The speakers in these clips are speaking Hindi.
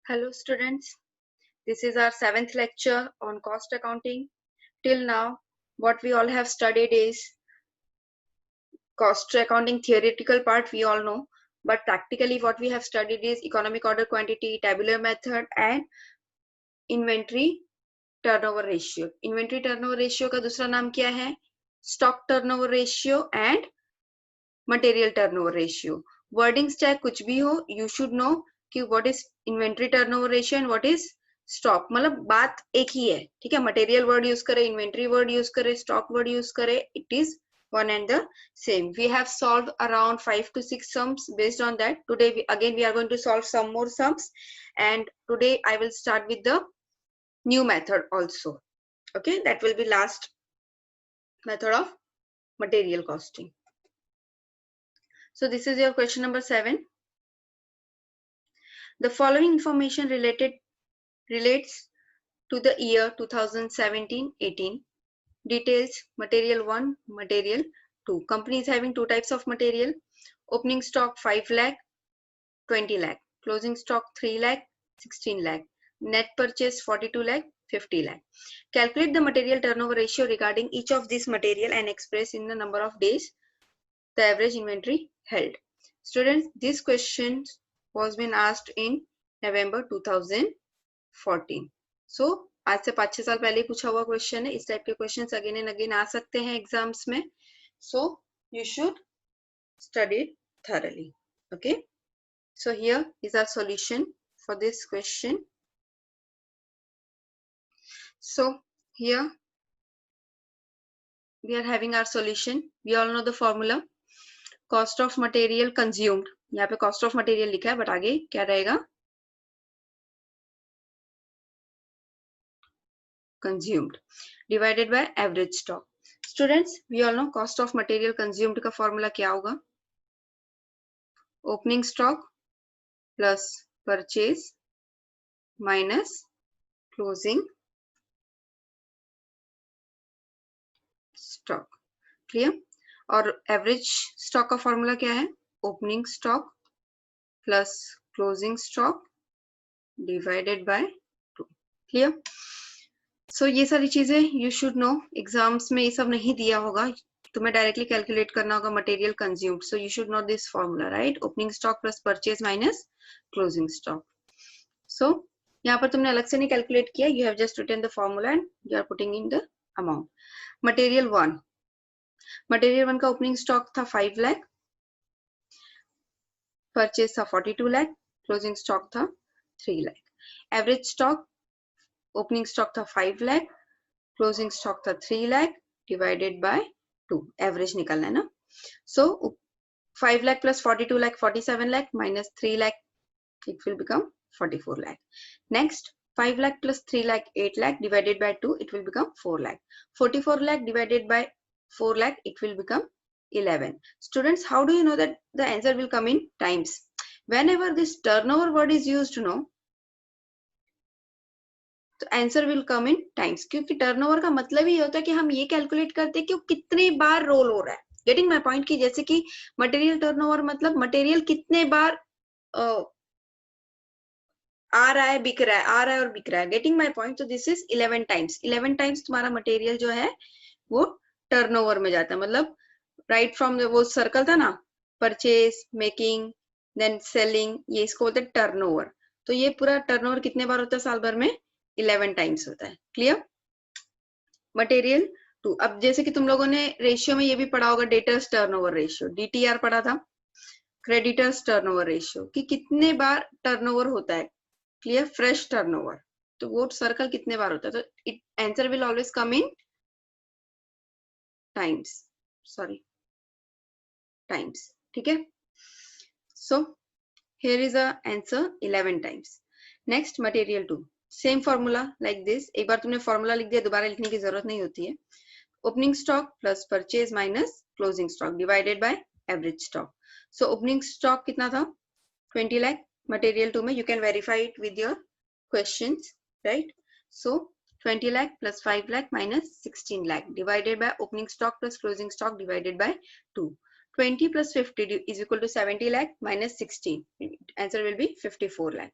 Hello students, this is our 7th lecture on cost accounting. Till now, what we all have studied is cost accounting theoretical part we all know, but practically what we have studied is economic order quantity, tabular method and inventory turnover ratio. Inventory turnover ratio का दूसरा नाम क्या है? Stock turnover ratio and material turnover ratio. Wordings चाहे कुछ भी हो, you should know कि what is inventory turnover ratio and what is stock. मतलब बात एक ही है, ठीक है? Material word use करे, inventory word use करे, stock word use करे, it is one and the same. We have solved around 5 to 6 sums based on that. Today we are going to solve some more sums, and today I will start with the new method also. Okay, that will be last method of material costing. So this is your question number 7. The following information relates to the year 2017-18. Details: material 1, material 2. Company is having two types of material. Opening stock 5 lakh, 20 lakh. Closing stock 3 lakh, 16 lakh. Net purchase 42 lakh, 50 lakh. Calculate the material turnover ratio regarding each of these material and express in the number of days the average inventory held. Students, this question was been asked in November 2014. So आज से 5-6 साल पहले पूछा हुआ क्वेश्चन है. इस टाइप के क्वेश्चंस अगेन एंड अगेन आ सकते हैं एग्जाम्स में. So you should study it thoroughly. Okay. So here is our solution for this question. So here we are having our solution. We all know the formula. Cost of material consumed. यहाँ पे cost of material लिखा है, but आगे क्या रहेगा? Consumed divided by average stock. Students, we all know cost of material consumed का formula क्या होगा? Opening stock plus purchase minus closing stock. Clear? और average stock का formula क्या है? Opening stock plus closing stock divided by 2. Clear? So ये सारी चीजें you should know. Exams में ये सब नहीं दिया होगा, तुम्हें डायरेक्टली कैलकुलेट करना होगा material consumed. So you should know this formula, right? Opening stock plus purchase minus closing stock. So यहाँ पर तुमने अलग से नहीं कैलकुलेट किया, you have just written the formula and you are putting in the amount. Material 1 का ओपनिंग स्टॉक था 5 लाख, परचेज था 42 लाख, क्लोजिंग स्टॉक था 3 lakh. Average stock, opening stock था 5 लाख, क्लोजिंग स्टॉक था 3 लाख डिवाइडेड बाय 2. एवरेज निकालना है ना. सो 5 lakh plus 42 lakh 47 lakh minus 3 lakh, it will become 44 lakh. Next, 5 lakh plus 3 lakh 8 lakh divided by 2, it will become 4 lakh. 44 lakh divided by 4 lakh, it will become 11. Students, how do you know that the answer will come in times? Whenever this turnover word is used, no, तो answer will come in times, क्योंकि टर्नओवर का मतलब ही होता है कि हम ये कैलकुलेट करते हैं कि वो कितने बार रोल हो रहा है. Getting my point? की जैसे कि मटेरियल टर्नओवर मतलब मटेरियल कितने बार आ रहा है, बिक रहा है, आ रहा है और बिक रहा है. Getting my point? तो दिस इज 11 टाइम्स. 11 टाइम्स तुम्हारा मटेरियल जो है वो टर्नओवर में जाता है. मतलब राइट फ्रॉम वो सर्कल था ना, परचेज, मेकिंग, देन सेलिंग, ये इसको बोलते हैं टर्नओवर. तो ये पूरा टर्नओवर कितने बार होता है साल भर में? 11 टाइम्स होता है. क्लियर? मटेरियल 2. अब जैसे कि तुम लोगों ने रेशियो में ये भी पढ़ा होगा, डेटर्स टर्नओवर रेशियो, डीटीआर पढ़ा था, क्रेडिटर्स टर्नओवर रेशियो, कि कितने बार टर्नओवर होता है. क्लियर? फ्रेश टर्नओवर, तो वो सर्कल कितने बार होता है. तो it answer will always come in times. Sorry, times. ठीक है? So here is a answer 11 times. Next, material 2. Same formula like this. एक बार तुमने फॉर्मूला लिख दिया, दोबारा लिखने की जरूरत नहीं होती है. Opening stock plus purchase minus closing stock divided by average stock. So opening stock कितना था? 20 लाख. मटेरियल 2 में you can verify it with your questions, right? So 20 lakh plus 5 lakh minus 16 lakh divided by opening stock plus closing stock divided by 2. 20 plus 50 is equal to 70 lakh minus 16. Answer will be 54 lakh.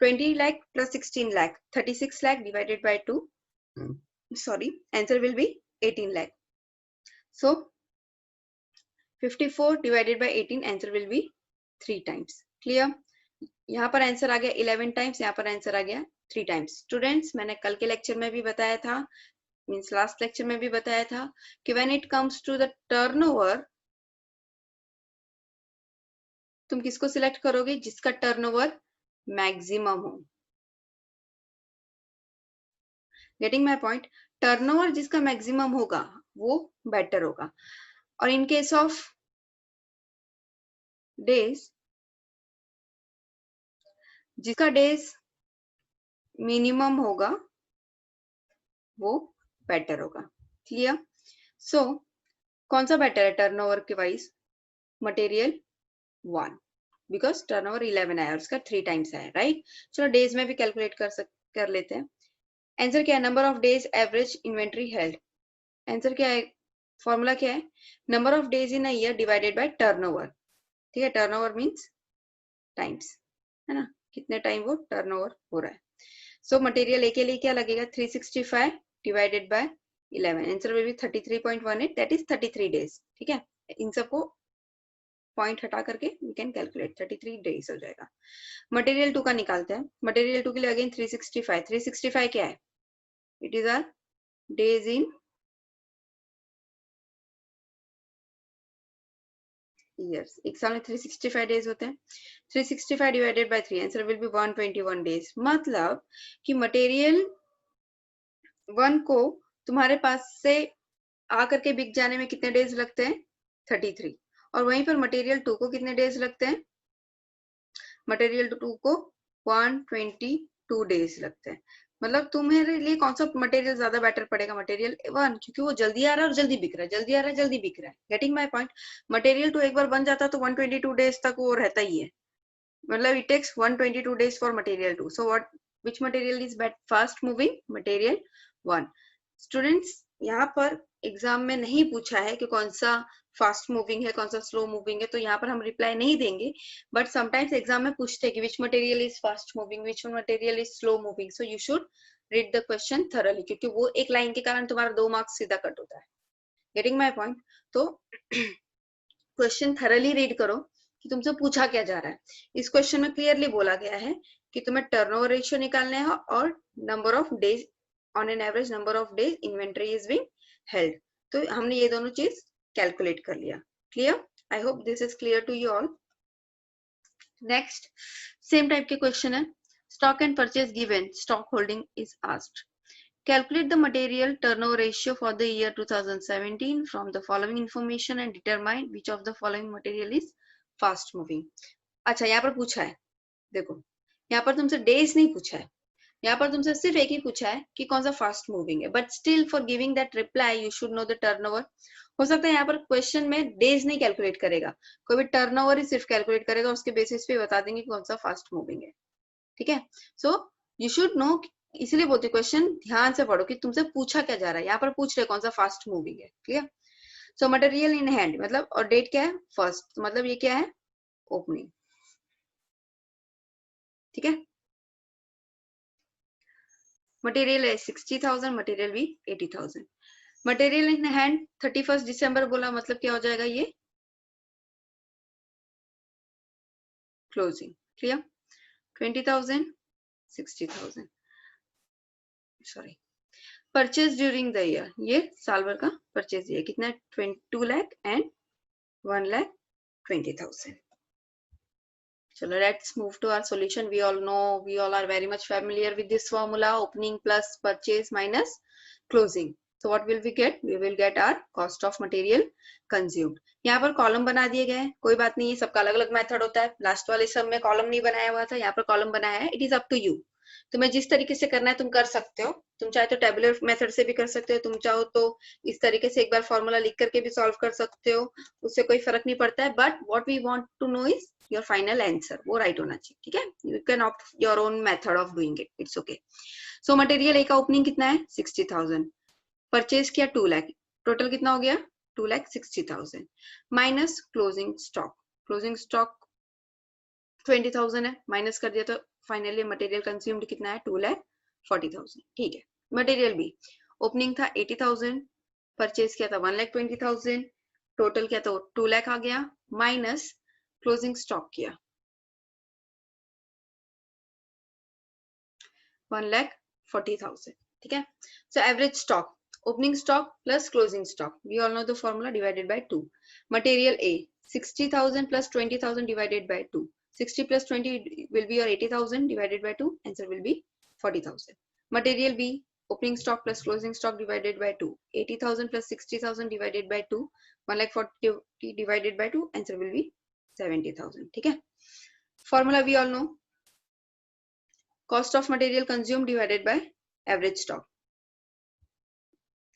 20 lakh plus 16 lakh, 36 lakh divided by 2. Sorry, answer will be 18 lakh. So 54 divided by 18, answer will be 3 times. Clear? यहाँ पर आंसर आ गया 11 टाइम्स, यहाँ पर आंसर आ गया 3 टाइम्स. स्टूडेंट्स, मैंने कल के लेक्चर में भी बताया था, मीन्स लास्ट लेक्चर में भी बताया था कि when it comes to the turnover, तुम किसको सिलेक्ट करोगे? जिसका टर्नओवर मैक्सिमम हो. Getting my point? टर्नओवर जिसका मैक्सिमम होगा वो बेटर होगा. और इन केस ऑफ डेज, जिसका डेज मिनिमम होगा वो बेटर होगा. क्लियर? सो कौन सा बेटर है टर्नओवर के वाइज? मटेरियल 1, बिकॉज टर्नओवर 11 आया और उसका 3 टाइम्स आया, राइट? चलो डेज में भी कैलकुलेट कर लेते हैं. आंसर क्या है? Number of days average inventory held. Answer क्या है? फॉर्मूला क्या है? Number of days in a year divided bye turnover. ठीक है, टर्नओवर मींस टाइम्स, है ना, कितने टाइम वो टर्नओवर हो रहा है. सो मटेरियल ए के लिए क्या लगेगा? 365 divided bye 11. Answer will B 33.18, that is 33 days. ठीक है, इन सबको पॉइंट हटा करके वी कैन कैलकुलेट, 33 डेज हो जाएगा. मटेरियल 2 का निकालते हैं. मटेरियल 2 के लिए अगेन 365. 365 क्या है? It is are days in years. एक साल में 365 डेज होते हैं. 365 divided by 3, answer will be 121 days. मतलब कि मटेरियल 1 को तुम्हारे पास से आकर के बिक जाने में कितने डेज लगते हैं? 33. और वहीं पर मटेरियल 2 को कितने डेज लगते हैं? मटेरियल 2 को 122 डेज लगते हैं. मतलब तुम्हारे लिए कौन सा मटेरियल ज्यादा बेटर पड़ेगा? मटेरियल 1, क्योंकि वो जल्दी आ रहा है और जल्दी बिक रहा है, जल्दी आ रहा है जल्दी बिक रहा है. Getting my point? मटेरियल 2 एक बार बन जाता तो 122 डेज तक वो रहता ही है. मतलब it takes 122 days for material 2. So what, which material is fast moving? Material 1. Students, यहाँ पर एग्जाम में नहीं पूछा है कि कौन सा फास्ट मूविंग है, कौन सा स्लो मूविंग है, तो यहाँ पर हम रिप्लाई नहीं देंगे. बट समटाइम्स एग्जाम में पूछते हैं कि विच material is fast moving, which material is slow moving. So you should read the question thoroughly, क्योंकि वो एक लाइन के कारण तुम्हारा 2 मार्क्स सीधा कट होता है. Getting my point? तो क्वेश्चन थरली रीड करो कि तुमसे पूछा क्या जा रहा है. इस क्वेश्चन में क्लियरली बोला गया है कि तुम्हें टर्नओवर रेशियो निकालना है और number of days, on an average number of days inventory is being held. तो हमने ये दोनों चीज कैलकुलेट कर लिया. Clear? I hope this is clear to you all. Next same type के क्वेश्चन है. Stock and purchase given, stock holding is asked. Calculate the material turnover ratio for the year 2017 from the following information and determine which of the following material is fast moving. अच्छा, यहाँ पर पूछा है, देखो यहाँ पर तुमसे डेज नहीं पूछा है, यहाँ पर तुमसे सिर्फ एक ही पूछा है कि कौन सा फास्ट मूविंग है. But still for giving that reply you should know the turnover. हो सकता है यहाँ पर क्वेश्चन में डेज नहीं कैलकुलेट करेगा, कोई भी टर्नओवर ही सिर्फ कैलकुलेट करेगा, उसके बेसिस पे बता देंगे कौन सा फास्ट मूविंग है. ठीक है, सो यू शुड नो. इसलिए बोलते क्वेश्चन ध्यान से पढ़ो कि तुमसे पूछा क्या जा रहा है. यहाँ पर पूछ रहे कौन सा फास्ट मूविंग है. Clear? So material in hand मतलब, और डेट क्या है? फर्स्ट. तो मतलब ये क्या है? ओपनिंग. ठीक है, मटेरियल है 60,000, मटेरियल भी 80,000. मटेरियल इन हैंड 31 दिसंबर बोला, मतलब क्या हो जाएगा? ये closing. Clear? 20,000, 60,000. Sorry, purchase during the year, ये साल भर का परचेज है. कितना? 2 लाख एंड 1,20,000. चलो let's move to our solution. We all are very much familiar with this formula, opening plus purchase minus closing. So what will we get? We will get our cost of material consumed. यहाँ पर कॉलम बना दिए गए हैं, कोई बात नहीं है, सबका अलग अलग मेथड होता है. लास्ट वाले सब में कॉलम नहीं बनाया हुआ था, यहाँ पर कॉलम बनाया है. It is up to you, तुम्हें जिस तरीके से करना है तुम कर सकते हो. तुम चाहे तो टेबुलर मेथड से भी कर सकते हो, तुम चाहो तो इस तरीके से एक बार फॉर्मूला लिख करके भी सॉल्व कर सकते हो, उससे कोई फर्क नहीं पड़ता है. But what we want to know is your final answer, वो राइट होना चाहिए. ठीक है, you can opt your own method of doing it, it's okay. So material A का ओपनिंग कितना है? 60,000. परचेज किया 2 लाख, टोटल कितना हो गया? 2,60,000 minus closing stock. Closing stock 20,000 है, माइनस कर दिया तो फाइनली मटेरियल कंज्यूम्ड कितना है 2,40,000। ठीक है। मटेरियल बी ओपनिंग था 80,000, परचेज किया था 1,20,000, टोटल किया तो 2 लाख आ गया, माइनस क्लोजिंग स्टॉक किया 1,40,000। ठीक है। So average stock opening stock plus closing stock, we all know the formula, divided by 2. Material A 60,000 plus 20,000 divided by 2. 60 plus 20 will be your 80,000 divided by 2, answer will be 40,000. Material B opening stock plus closing stock divided by 2. 80,000 plus 60,000 divided by 2, 1,40,000 divided by 2, answer will be 70,000. ठीक है। Formula we all know, cost of material consumed divided by average stock.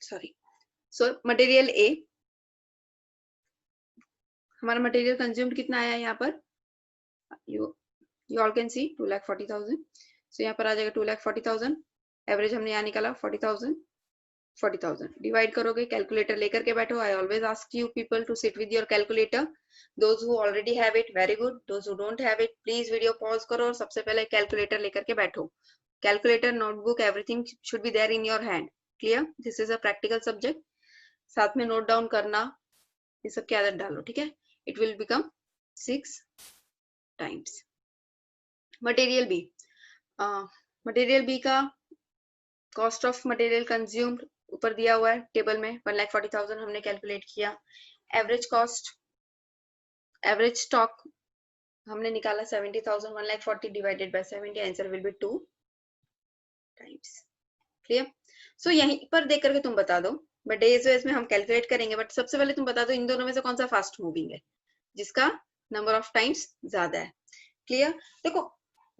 Sorry, so material ए, हमारा मटेरियल कंज्यूम्ड कितना आया यहाँ पर, यू ऑल कैन सी 2,40,000। सो यहाँ पर आ जाएगा 2,40,000, एवरेज हमने यहाँ निकाला 40,000 डिवाइड करोगे, कैलकुलेटर लेकर के बैठो। I always ask you people to sit with your calculator, those who already have it very good, those who don't have it please video pause करो और सबसे पहले कैलकुलेटर लेकर के बैठो। Calculator, notebook, everything should be there in your hand. Clear? This is a practical subject. साथ में नोट डाउन करना, ये सब की आदत डालो। ठीक है। It will become 6 times. Material B, material B का कॉस्ट ऑफ मटेरियल कंज्यूम्ड ऊपर दिया हुआ है टेबल में, 1,40,000 हमने कैलकुलेट किया। एवरेज कॉस्ट, एवरेज स्टॉक हमने निकाला 70,000, 1,40,000 divided by 70, answer will be 2 times. Clear? So यहीं पर देख करके तुम बता दो, बट डेज वेज में हम कैलकुलेट करेंगे, बट सबसे पहले तुम बता दो इन दोनों में से कौन सा फास्ट मूविंग है, जिसका नंबर ऑफ टाइम्स ज्यादा है। क्लियर? देखो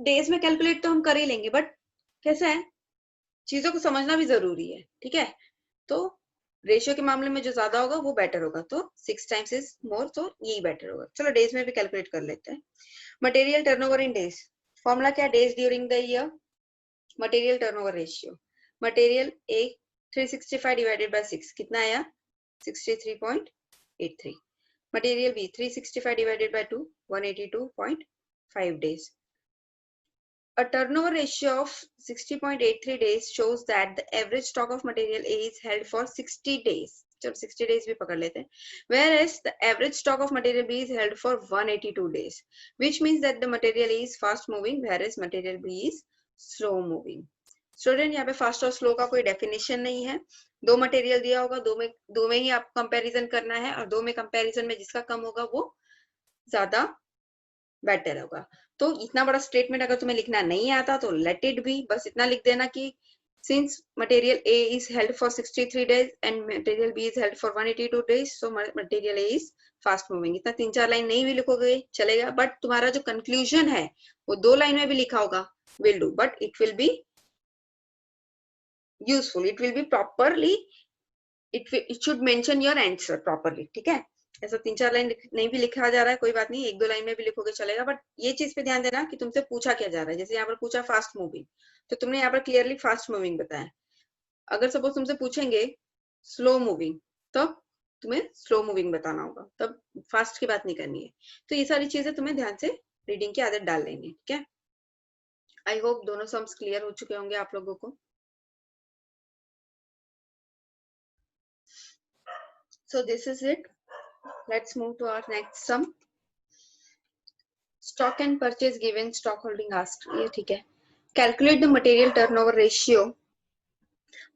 डेज में कैलकुलेट तो हम कर ही लेंगे, बट कैसा है, चीजों को समझना भी जरूरी है। ठीक है। तो रेशियो के मामले में जो ज्यादा होगा वो बेटर होगा, तो 6 टाइम्स इज मोर, तो यही बेटर होगा। चलो डेज में भी कैलकुलेट कर लेते हैं। Material turnover in days, formula क्या, days during the year, material turnover ratio. Material A 365 divided by 6 कितना आया, 63.83। Material B 365 divided by 2, 182.5 days. A turnover ratio of 60.83 days shows that the average stock of material A is held for 60 days. चलो 60 days भी पकड़ लेते हैं. Whereas the average stock of material B is held for 182 days, which means that the material A is fast moving, whereas material B is slow moving. Student यहाँ पे फास्ट और स्लो का कोई डेफिनेशन नहीं है। दो मटेरियल दिया होगा, दो में ही आप कंपैरिजन करना है, और दो में कंपैरिजन में जिसका कम होगा वो ज्यादा बेटर होगा। तो इतना बड़ा स्टेटमेंट अगर तुम्हें लिखना नहीं आता तो लेट इट बी, बस इतना लिख देना कि since material A is held for 63 days and material B is held for 182 days, so material A is fast moving. इतना 3-4 लाइन नहीं भी लिखोगे चलेगा, बट तुम्हारा जो कंक्लूजन है वो 2 लाइन में भी लिखा होगा, will do, but it will be useful, it will be properly, it should mention your answer properly. ठीक है। ऐसा 3-4 लाइन नहीं भी लिखा जा रहा है कोई बात नहीं, 1-2 लाइन में भी लिखोगे चलेगा, बट ये चीज पे ध्यान देना कि तुमसे पूछा क्या जा रहा है। जैसे यहाँ पर पूछा फास्ट मूविंग, तो तुमने यहाँ पर क्लियरली फास्ट मूविंग बताया। अगर सपोज तुमसे पूछेंगे स्लो मूविंग, तो तुम्हें स्लो मूविंग बताना होगा, तब फास्ट की बात नहीं करनी है। तो ये सारी चीजें तुम्हें ध्यान से रीडिंग की आदत डाल लेनी है। ठीक है। आई होप दोनों सम्स क्लियर हो चुके होंगे आप लोगों को। So this is it. Let's move to our next sum. Stock and purchase given stock holding asked. ये ठीक है. Calculate the material turnover ratio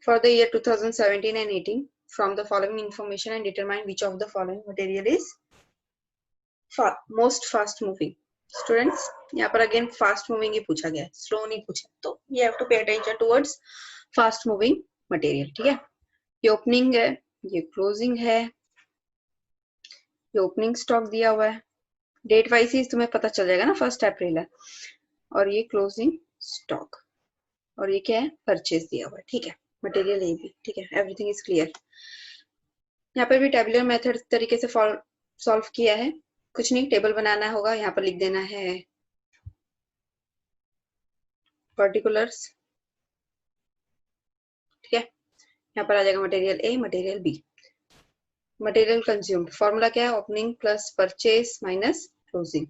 for the year 2017 and 18 from the following information and determine which of the following material is most fast moving. Students, यहाँ पर again fast moving ही पूछा गया है, slow नहीं पूछा, तो you have to pay attention towards fast moving material. ठीक है. ये opening है, ये closing है, ये ओपनिंग स्टॉक दिया हुआ है, डेट वाइज ही तुम्हें पता चल जाएगा ना, 1 अप्रैल है, और ये क्लोजिंग स्टॉक, और ये क्या है, परचेज दिया हुआ है। ठीक है। मटेरियल ये भी ठीक है, एवरीथिंग इज क्लियर। यहाँ पर भी टेबुलर मेथड तरीके से सॉल्व किया है, कुछ नहीं, टेबल बनाना होगा, यहाँ पर लिख देना है पर्टिकुलर्स। ठीक है। यहाँ पर आ जाएगा material A, material B. Material consumed, formula क्या है, opening plus purchase minus closing,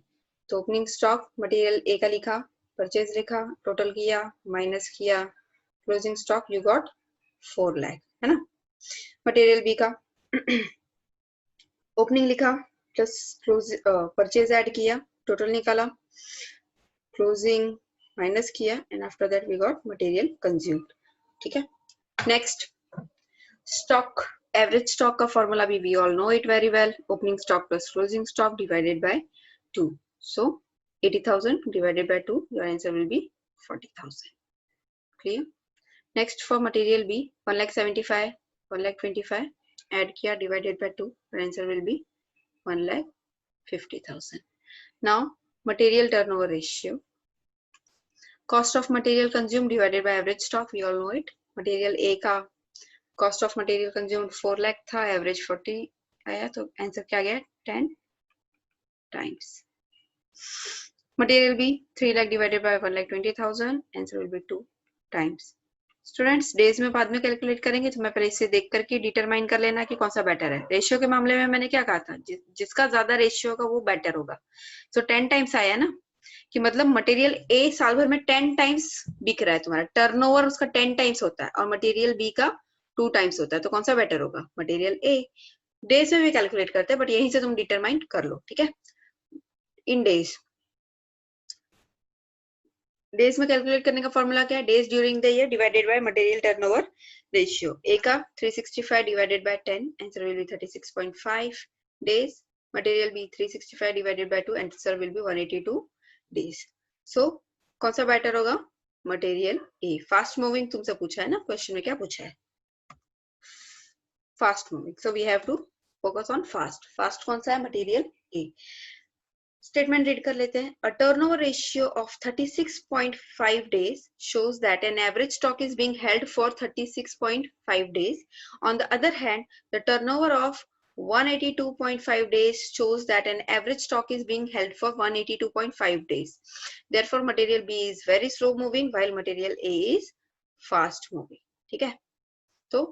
तो ओपनिंग स्टॉक मटेरियल ए का लिखा, परचेज लिखा, टोटल किया, माइनस किया, closing stock you got 4 lakh, है ना। मटेरियल बी का ओपनिंग लिखा प्लस क्लोज परचेज ऐड किया, टोटल निकाला, क्लोजिंग माइनस किया and after that we got material consumed, ठीक है। नेक्स्ट स्टॉक, एवरेज स्टॉक का फॉर्मूला भी we all know it very well, opening stock plus closing stock divided by 2, so 80,000 divided by 2, your answer will be 40,000. Clear? Next for material B, 1,75,000, 1,25,000 add किया divided by 2, your answer will be 1,50,000. Now material turnover ratio, cost of material consumed divided by average stock, we all know it. Material A का cost of material consumed 4 lakh था, average 40 आया, तो आंसर क्या गया 10 times. Material B 3 lakh divided by 1,20,000, answer will be 2 times. Students days में बाद में कैलकुलेट करेंगे, तो मैं पहले इसे देख करके डिटरमाइन कर लेना कि कौन सा बेटर है। रेशियो के मामले में मैंने क्या कहा था, जिसका ज्यादा रेशियो होगा वो बेटर होगा। सो 10 टाइम्स आया ना, कि मतलब मटेरियल ए साल भर में 10 टाइम्स बिक रहा है, तुम्हारा टर्नओवर उसका 10 टाइम्स होता है, और मटेरियल बी का 2 टाइम्स होता है, तो कौन सा बेटर होगा, मटेरियल ए। डेज में भी कैलकुलेट करते हैं, बट यहीं से तुम डिटरमाइन कर लो, ठीक है। इन डेज, डेज में कैलकुलेट करने का फॉर्मूला क्या है, days during the year divided by material turnover ratio. A का 365 divided by 10, answer will be 36.5 days. Material B 365 divided by 2, answer will be 182 days. So कौन सा बेटर होगा, मटेरियल ए। फास्ट मूविंग तुमसे पूछा है ना, क्वेश्चन में क्या पूछा है, fast moving, so we have to focus on fast. Fast कौन सा है, मटेरियल ए। स्टेटमेंट रीड कर लेते हैं। A turnover ratio of 36.5 days shows that an average stock is being held for 36.5 days. On the other hand, the turnover of 182.5 days shows that an average stock is being held for 182.5 days. Therefore, material B is very slow moving while material A is fast moving. ठीक है, तो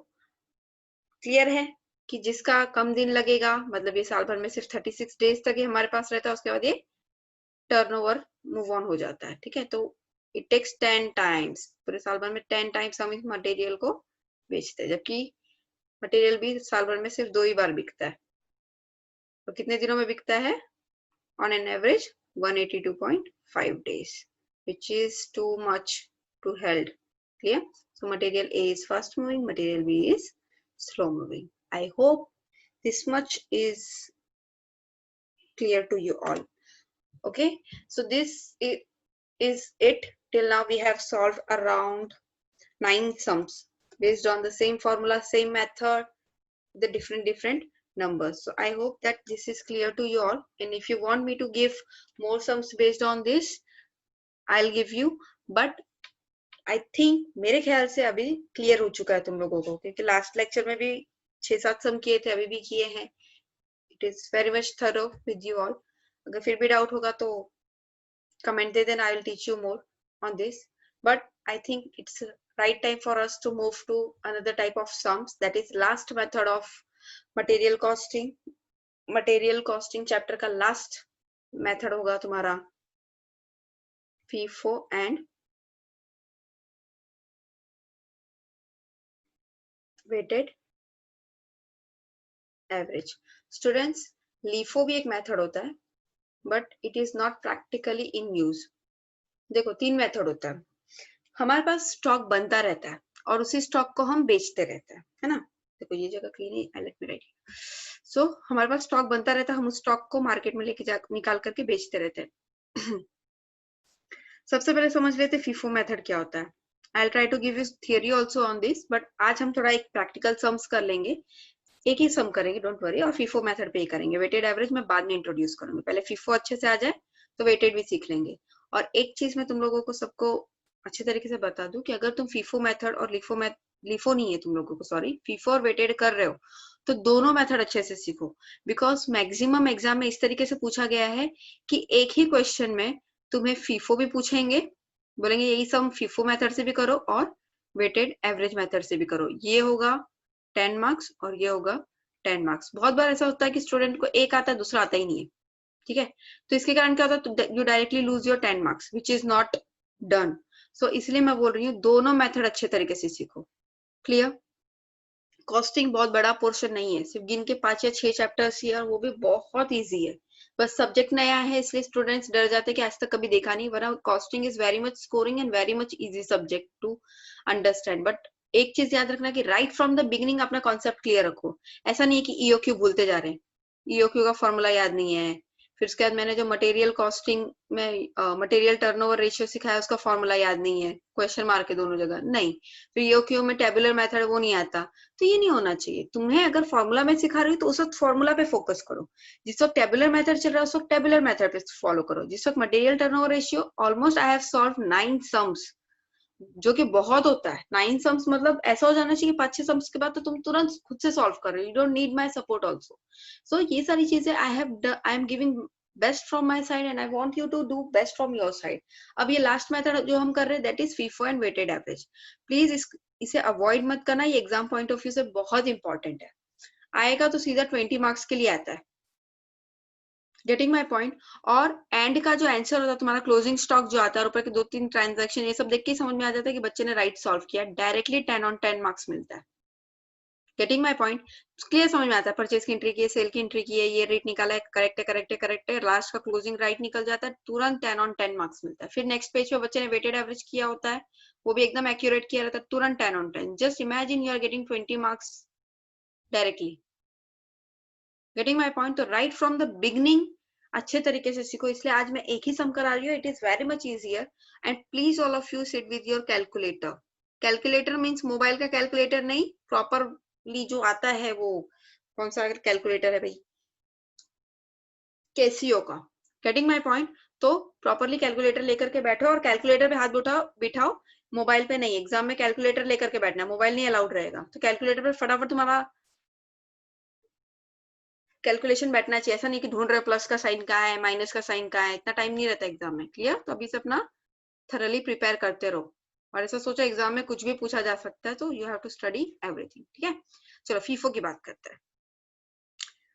क्लियर है कि जिसका कम दिन लगेगा, मतलब ये साल भर में सिर्फ 36 डेज तक ही हमारे पास रहता है, उसके बाद ये टर्नओवर मूव ऑन हो जाता है, ठीक है। तो इट टेक्स 10 टाइम्स, पूरे साल भर में 10 टाइम्स हम इस मटेरियल को बेचते हैं, जबकि मटेरियल भी साल भर में सिर्फ 2 ही बार बिकता है। तो कितने दिनों में बिकता है, on an average 182.5 days, which is too much to held. Clear? So material A is fast moving, material B is slow moving. I hope this much is clear to you all. Okay, so this is it. Till now we have solved around 9 sums based on the same formula, same method, the different numbers. So I hope that this is clear to you all, and if you want me to give more sums based on this, I'll give you, but I think मेरे ख्याल से अभी क्लियर हो चुका है तुम लोगों को, क्योंकि लास्ट लेक्चर में भी 6-7 सम किए थे, अभी भी किए हैं। It is very much thorough with you all. अगर फिर भी डाउट होगा तो कमेंट दे देना, I will teach you more on this, but I think it's right time for us to move to another type of sums, that is last method of material costing. Material costing chapter का लास्ट मेथड होगा तुम्हारा FIFO and weighted average. Students, LIFO भी एक मेथड होता है, but it is not practically in use. देखो 3 मेथड होता है। हमारे पास स्टॉक बनता रहता है और उसी स्टॉक को हम बेचते रहते हैं, है ना। देखो ये जगह क्लीन है, लेट मी राइट। सो हमारे पास स्टॉक बनता रहता है, हम उस स्टॉक को मार्केट में लेके जा निकाल करके बेचते रहते हैं। सबसे पहले समझ लेते FIFO मेथड क्या होता है। I'll try to give you theory also on this, but आज हम थोड़ा एक प्रैक्टिकल सम्स कर लेंगे, एक ही सम करेंगे, डोंट वरी, और FIFO मेथड पे ही करेंगे। वेटेड एवरेज मैं बाद में इंट्रोड्यूस करूंगी, पहले FIFO अच्छे से आ जाए तो वेटेड भी सीख लेंगे। और एक चीज मैं तुम लोगों को सबको अच्छे तरीके से बता दूं कि अगर तुम FIFO मेथड और LIFO नहीं है तुम लोगों को, सॉरी, FIFO और वेटेड कर रहे हो तो दोनों मेथड अच्छे से सीखो, बिकॉज मैक्सिमम एग्जाम में इस तरीके से पूछा गया है कि एक ही क्वेश्चन में तुम्हें FIFO भी पूछेंगे, बोलेंगे यही सम FIFO मेथड से भी करो और वेटेड एवरेज मेथड से भी करो, ये होगा 10 मार्क्स और ये होगा 10 मार्क्स। बहुत बार ऐसा होता है कि स्टूडेंट को एक आता है दूसरा आता ही नहीं है, ठीक है। तो इसके कारण क्या होता है, you directly lose your 10 marks which is not done. So इसलिए मैं बोल रही हूँ दोनों मेथड अच्छे तरीके से सीखो। क्लियर। कॉस्टिंग बहुत बड़ा पोर्शन नहीं है, सिर्फ गिन के 5 या 6 चैप्टर्स ही है, और वो भी बहुत इजी है। बस सब्जेक्ट नया है इसलिए स्टूडेंट्स डर जाते हैं कि आज तक कभी देखा नहीं, वरना costing is very much scoring and very much easy subject to understand. But एक चीज याद रखना कि राइट फ्रॉम द बिगिनिंग अपना कॉन्सेप्ट क्लियर रखो। ऐसा नहीं है कि ईओक्यू भूलते जा रहे हैं, ईओक्यू का फॉर्मूला याद नहीं है, फिर उसके बाद मैंने जो मटेरियल कॉस्टिंग में मटेरियल टर्नओवर रेशियो सिखाया उसका फॉर्मूला याद नहीं है, क्वेश्चन मार्क है दोनों जगह, नहीं। फिर ईओक्यू में टेबुलर मेथड वो नहीं आता, तो ये नहीं होना चाहिए। तुम्हें अगर फॉर्मूला में सिखा रही हो तो उस वक्त फॉर्मूला पे फोकस करो, जिस वक्त टेबुलर मेथड चल रहा है उस वक्त टेबुलर मेथड पे फॉलो करो। जिस वक्त material turnover ratio, almost I have solve 9 sums, जो कि बहुत होता है। 9 सम्स मतलब ऐसा हो जाना चाहिए 5-6 सम्स के बाद तो तुम तुरंत खुद से सॉल्व कर रहे हो, you don't need my support also. So ये सारी चीजें I am giving best from my side and I want you to do best from your side. अब ये लास्ट मेथड जो हम कर रहे हैं that is FIFO and weighted average. Please इसे अवॉइड मत करना, ये एग्जाम पॉइंट ऑफ व्यू से बहुत इंपॉर्टेंट है। आएगा तो सीधा 20 मार्क्स के लिए आता है। Getting my point. और एंड का जो आंसर होता है तुम्हारा क्लोजिंग स्टॉक जो आता है, ऊपर के 2-3 ट्रांजैक्शन, ये सब देख के समझ में आ जाता है कि बच्चे ने राइट सॉल्व किया, डायरेक्टली 10 on 10 मार्क्स मिलता है। Getting my point. क्लियर समझ में आता है, परचेज की एंट्री की है, सेल की एंट्री की है, ये रेट निकाला है, करेक्ट है करेक्ट है करेक्ट है, लास्ट का क्लोजिंग राइट निकल जाता है, तुरंत 10 on 10 मार्क्स मिलता है। फिर नेक्स्ट पेज पे बच्चे ने वेटेड एवरेज किया होता है, वो भी एकदम एक्यूरेट किया रहता है, तुरंत 10 on 10। Just imagine you are getting 20 marks directly. Getting my point. तो राइट फ्रॉम द बिगनिंग अच्छे तरीके से सीखो, इसलिए आज मैं एक ही सम करा रही हूँ। It is very much easier and please all of you sit with your calculator. Calculator means mobile का कैलकुलेटर नहीं, प्रॉपरली जो आता है वो कौन सा कैलकुलेटर है भाई, केसीओ का। Getting my point. तो प्रॉपरली कैलकुलेटर लेकर के बैठो और कैलकुलेटर पे हाथ बिठाओ, मोबाइल पे नहीं। एग्जाम में कैलकुलेटर लेकर के बैठना, मोबाइल नहीं अलाउड रहेगा। तो कैलकुलेटर पे फटाफट तुम्हारा कैलकुलेशन बैठना चाहिए। ऐसा नहीं कि ढूंढ रहे प्लस का साइन कहाँ है, माइनस का साइन कहाँ है, इतना टाइम नहीं रहता एग्जाम में। क्लियर। तो अभी से अपना थरली प्रिपेयर करते रहो, और ऐसा सोचो एग्जाम में कुछ भी पूछा जा सकता है, तो you have to study everything. ठीक है, चलो फीफो की बात करते हैं।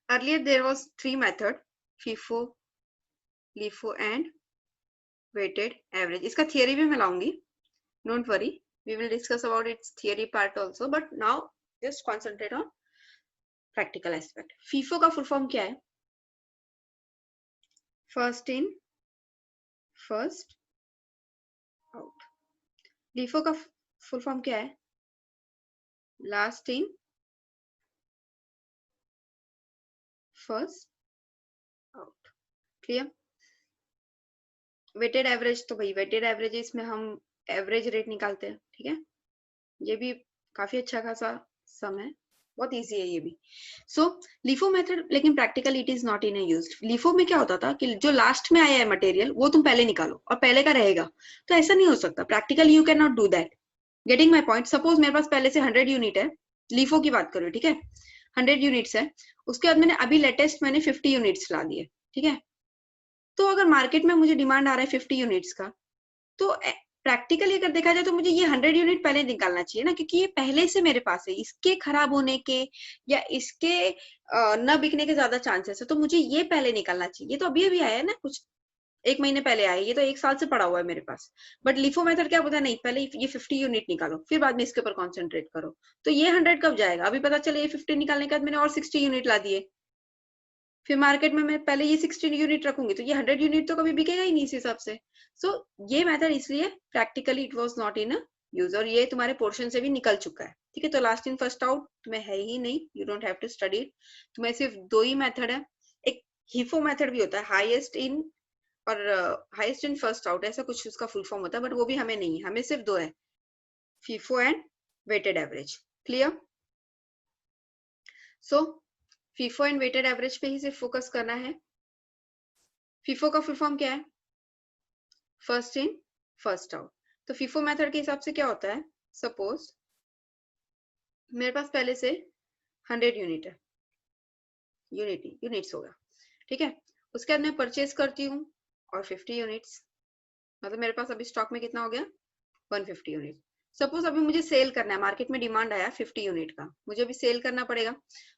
Earlier there was 3 method, FIFO, LIFO and weighted average. इसका थियरी भी मैं लाऊंगी, don't worry, we will discuss about its theory part also, but now just concentrate on practical aspect. FIFO का फुल फॉर्म क्या है? First in first out. LIFO का फुल फॉर्म क्या है? Last in first out. Clear. Weighted average, तो भाई वेटेड एवरेज इसमें हम एवरेज रेट निकालते हैं। ठीक है, ये भी काफी अच्छा खासा सम है, बहुत इजी है ये भी। सो लिफो मेथड, लेकिन practical it is not in used. LIFO में क्या होता था कि जो लास्ट में आया है मटेरियल वो तुम पहले निकालो और पहले का रहेगा, तो ऐसा नहीं हो सकता। Practical you can not do that. Getting my point. Suppose मेरे पास पहले से 100 यूनिट है, लिफो की बात करो, ठीक है, 100 यूनिट्स है, उसके बाद मैंने अभी लेटेस्ट मैंने 50 यूनिट्स ला दिए। ठीक है, तो अगर मार्केट में मुझे डिमांड आ रहा है 50 यूनिट्स का, तो प्रैक्टिकली अगर देखा जाए तो मुझे ये 100 यूनिट पहले निकालना चाहिए ना, क्योंकि ये पहले से मेरे पास है। इसके खराब होने के या इसके न बिकने के ज्यादा चांसेस है, तो मुझे ये पहले निकालना चाहिए। ये तो अभी अभी आया है ना, कुछ 1 महीने पहले आया, ये तो 1 साल से पड़ा हुआ है मेरे पास। बट लिफो मेथड क्या पता, नहीं पहले ये 50 यूनिट निकालो, फिर बाद में इसके ऊपर कॉन्सेंट्रेट करो। तो ये 100 कब जाएगा? अभी पता चले ये 50 निकालने के बाद मैंने और 60 यूनिट ला दिए, फिर मार्केट में मैं पहले ये 60 यूनिट रखूंगी, तो ये 100 यूनिट तो कभी बिकेगा ही नहीं इस हिसाब से। सो ये मेथड इसलिए practically it was not in use, और ये तुम्हारे पोर्शन से भी निकल चुका है। ठीक है, तो लास्ट इन फर्स्ट आउट तुम्हें है ही नहीं, you don't have to study it. तुम्हें सिर्फ 2 ही मेथड है। एक हिफो मेथड भी होता है, हाईएस्ट इन और हाईएस्ट इन फर्स्ट आउट, ऐसा कुछ उसका फुल फॉर्म होता है, बट वो भी हमें नहीं है, हमें सिर्फ 2 है, FIFO and weighted average. Clear. So FIFO and weighted average पे ही सिर्फ फोकस करना है। फीफो का फुल फॉर्म क्या है? First in first out. तो फीफो मेथड के हिसाब से क्या होता है, सपोज मेरे पास पहले से 100 यूनिट है, यूनिट्स होगा, ठीक है, उसके बाद मैं परचेज करती हूँ और 50 यूनिट्स, मतलब मेरे पास अभी स्टॉक में कितना हो गया, 150 यूनिट। सपोज अभी मुझे सेल करना है, मार्केट में डिमांड आया 50 यूनिट का, मुझे अभी सेल करना पड़ेगा,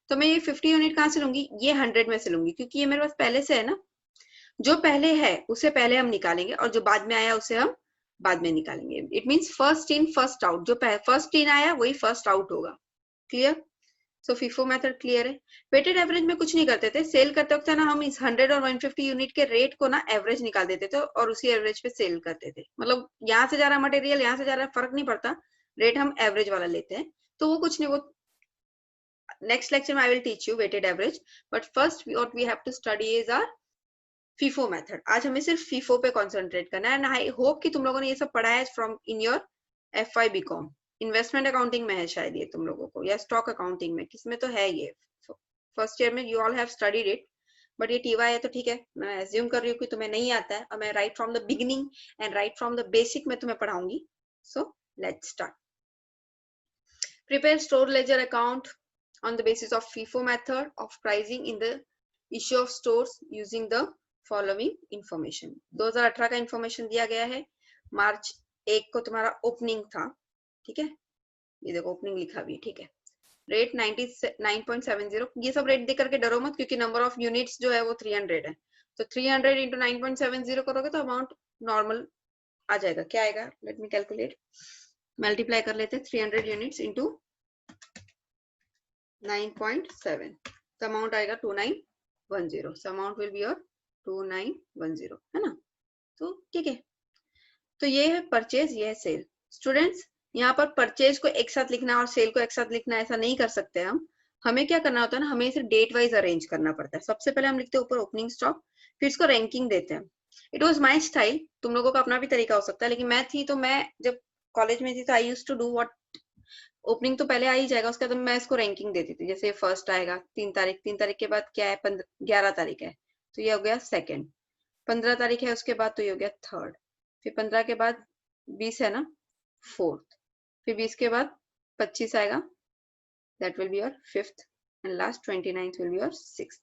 तो मैं ये 50 यूनिट कहाँ से लूंगी, ये 100 में से लूंगी, क्योंकि ये मेरे पास पहले से है ना। जो पहले है उसे पहले हम निकालेंगे और जो बाद में आया उसे हम बाद में निकालेंगे. It means first in first out. जो फर्स्ट इन आया वही फर्स्ट आउट होगा. Clear? So FIFO method clear है. वेटेड एवरेज में कुछ नहीं करते थे. सेल करते वक्त ना हम इस 100 और 150 यूनिट के रेट को ना एवरेज निकाल देते थे और उसी एवरेज पे सेल करते थे. मतलब यहाँ से जा रहा मटेरियल, यहाँ से जा रहा, फर्क नहीं पड़ता, रेट हम एवरेज वाला लेते हैं. तो वो कुछ नहीं, वो नेक्स्ट लेक्चर में I will teach you weighted average. But first what we have to study is our FIFO method. आज हमें सिर्फ फीफो पे कॉन्सेंट्रेट करना है. एंड आई होप कि तुम लोगों ने ये सब पढ़ा है from in your FY BCom. Investment accounting में है शायद ये तुम लोगों को, या स्टॉक अकाउंटिंग में, किसमें तो है ये. फर्स्ट ईयर में you all have studied it. But ये TY है तो ठीक है, मैं एज्यूम कर रही हूँ कि तुम्हें नहीं आता है और मैं right from the beginning and right from the basic में तुम्हें पढ़ाऊंगी. So let's start. Prepare store ledger account on the basis of FIFO method of pricing in the issue of stores using the following information. 2018 का इंफॉर्मेशन दिया गया है. मार्च 1 को तुम्हारा ओपनिंग था. ठीक है, ये देखो ओपनिंग लिखा भी. ठीक है, रेट 99.70. ये सब रेट देख करके डरो मत, क्योंकि नंबर ऑफ यूनिट्स जो है वो 300 है. तो 300 इंटू 9.70 करोगे तो अमाउंट नॉर्मल आ जाएगा. क्या आएगा? Let me calculate. मल्टीप्लाई कर लेते हैं. 300 यूनिट्स इंटू 9.7. तो अमाउंट आएगा 2910. So amount will be your 2910, है ना. तो ठीक है, तो ये है परचेज, ये है सेल. स्टूडेंट्स, यहाँ पर परचेज को एक साथ लिखना और सेल को एक साथ लिखना ऐसा नहीं कर सकते हम. हमें क्या करना होता है ना, हमें इसे डेट वाइज अरेंज करना पड़ता है. सबसे पहले हम लिखते हैं ऊपर ओपनिंग स्टॉक, फिर इसको रैंकिंग देते हैं. It was my style. तुम लोगों का अपना भी तरीका हो सकता है, लेकिन मैं थी तो मैं जब कॉलेज में थी तो I used to do what, opening तो पहले आ ही जाएगा, उसके बाद मैं इसको रैंकिंग देती थी. जैसे फर्स्ट आएगा 3 तारीख, 3 तारीख के बाद क्या है, 11 तारीख है तो ये हो गया सेकंड. 15 तारीख है उसके बाद तो ये हो गया थर्ड. फिर 15 के बाद 20 है ना, फोर्थ. फिर 20 के बाद 25 आएगा, that will be your fifth. And last 29th will be your sixth.